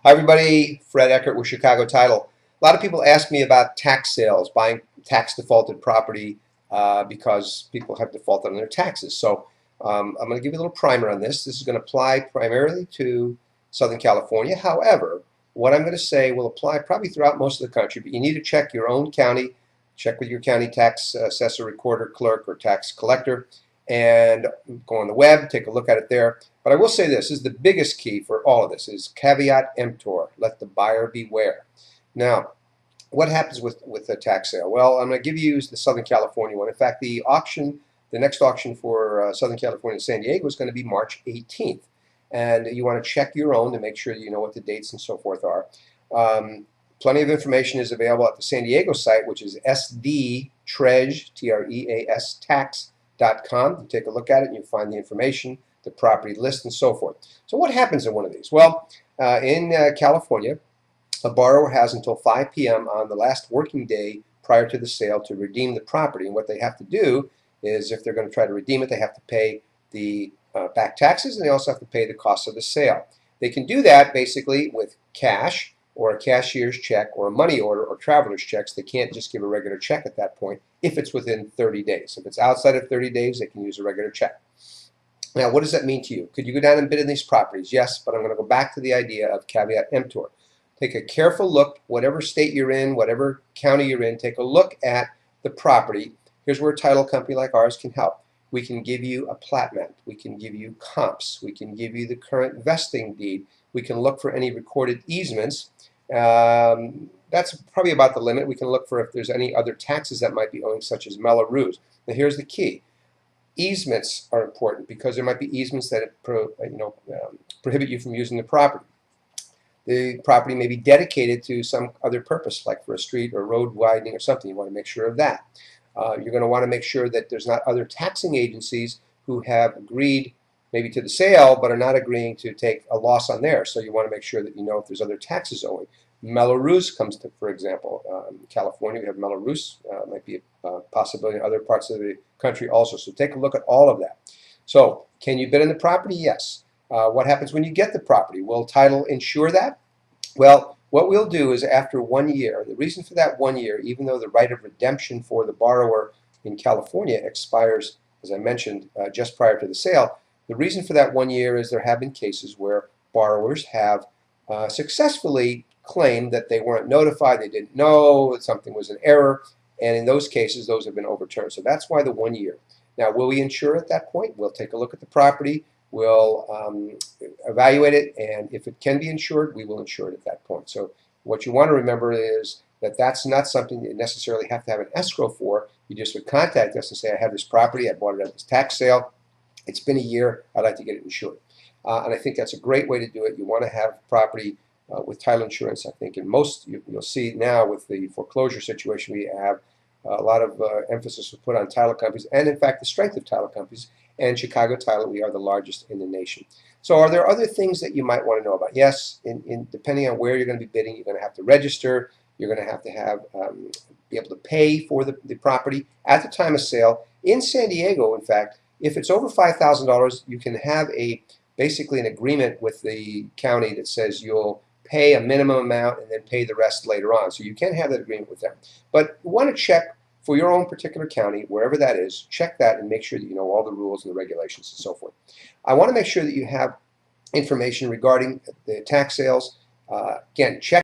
Hi everybody, Fred Eckert with Chicago Title. A lot of people ask me about tax sales, buying tax defaulted property because people have defaulted on their taxes. So I'm going to give you a little primer on this. This is going to apply primarily to Southern California. However, what I'm going to say will apply probably throughout most of the country, but you need to check your own county, check with your county tax assessor, recorder, clerk, or tax collector, and go on the web, take a look at it there. But I will say this is the biggest key for all of this is caveat emptor, let the buyer beware. Now, what happens with the tax sale? Well, I'm going to give you the Southern California one. In fact, the next auction for Southern California and San Diego is going to be March 18th. And you want to check your own to make sure that you know what the dates and so forth are. Plenty of information is available at the San Diego site, which is sdtreas, T-R-E-A-S, tax.com. You take a look at it and you find the information, the property list, and so forth. So what happens in one of these? Well, in California, a borrower has until 5 p.m. on the last working day prior to the sale to redeem the property. And what they have to do is, if they're going to try to redeem it, they have to pay the back taxes, and they also have to pay the cost of the sale. They can do that basically with cash or a cashier's check or a money order or traveler's checks. They can't just give a regular check at that point if it's within 30 days. If it's outside of 30 days, they can use a regular check. Now, what does that mean to you? Could you go down and bid in these properties? Yes, but I'm going to go back to the idea of caveat emptor. Take a careful look, whatever state you're in, whatever county you're in, take a look at the property. Here's where a title company like ours can help. We can give you a plat map. We can give you comps. We can give you the current vesting deed. We can look for any recorded easements. That's probably about the limit. We can look for if there's any other taxes that might be owing, such as Mello-Roos. Now, here's the key. Easements are important because there might be easements that prohibit you from using the property. The property may be dedicated to some other purpose, like for a street or road widening or something. You want to make sure of that. You're going to want to make sure that there's not other taxing agencies who have agreed maybe to the sale but are not agreeing to take a loss on theirs. So you want to make sure that you know if there's other taxes owing. Mello-Roos comes to, for example, in California we have Mello-Roos, might be a possibility in other parts of the country also. So take a look at all of that. So can you bid on the property? Yes. What happens when you get the property? Will title insure that? Well, what we'll do is after 1 year, the reason for that 1 year, even though the right of redemption for the borrower in California expires, as I mentioned, just prior to the sale, the reason for that 1 year is there have been cases where borrowers have successfully claimed that they weren't notified, they didn't know, that something was an error, and in those cases, those have been overturned. So that's why the 1 year. Now, will we insure at that point? We'll take a look at the property. We'll evaluate it, and if it can be insured, we will insure it at that point. So what you want to remember is that that's not something you necessarily have to have an escrow for. You just would contact us and say, I have this property, I bought it at this tax sale, it's been a year, I'd like to get it insured. And I think that's a great way to do it. You want to have property with title insurance. I think in most, you'll see now with the foreclosure situation we have, a lot of emphasis was put on title companies, and in fact the strength of title companies. And Chicago Title, we are the largest in the nation. So are there other things that you might want to know about? Yes, depending on where you're going to be bidding, you're going to have to register. You're going to have be able to pay for the property at the time of sale. In San Diego, in fact, if it's over $5,000, you can have basically an agreement with the county that says you'll pay a minimum amount and then pay the rest later on. So you can have that agreement with them. But you want to check for your own particular county, wherever that is, check that and make sure that you know all the rules and the regulations and so forth. I want to make sure that you have information regarding the tax sales. Again, check